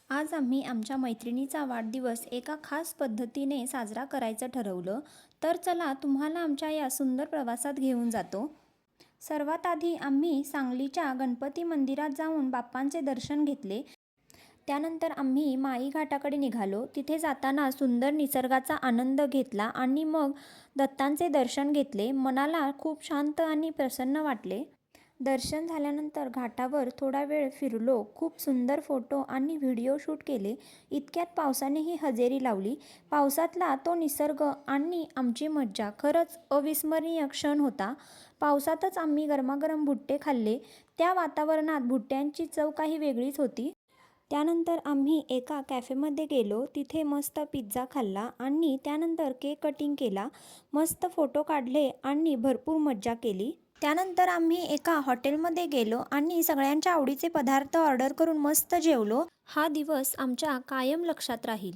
आज आम्ही आमच्या मैत्रिणीचा वाढदिवस एका खास पद्धतीने साजरा करायचं ठरवलं. तर चला तुम्हाला आमच्या या सुंदर प्रवासात घेऊन जातो. सर्वात आधी आम्ही सांगलीच्या गणपती मंदिरात जाऊन बाप्पांचे दर्शन घेतले. त्यानंतर आम्ही माई घाटाकडे निघालो. तिथे जाताना सुंदर निसर्गाचा आनंद घेतला आणि मग दत्तांचे दर्शन घेतले. मनाला खूप शांत आणि प्रसन्न वाटले. दर्शन झाल्यानंतर घाटावर थोडा वेळ फिरलो. खूप सुंदर फोटो आणि व्हिडिओ शूट केले. इतक्यात पावसानेही हजेरी लावली. पावसातला तो निसर्ग आणि आमची मज्जा खरंच अविस्मरणीय क्षण होता. पावसातच आम्ही गरमागरम भुट्टे खाल्ले. त्या वातावरणात भुट्ट्यांची चव काही वेगळीच होती. त्यानंतर आम्ही एका कॅफेमध्ये गेलो. तिथे मस्त पिझ्झा खाल्ला आणि त्यानंतर केक कटिंग केला. मस्त फोटो काढले आणि भरपूर मज्जा केली. त्यानंतर आम्ही एका हॉटेलमध्ये गेलो आणि सगळ्यांच्या आवडीचे पदार्थ ऑर्डर करून मस्त जेवलो. हा दिवस आमच्या कायम लक्षात राहील.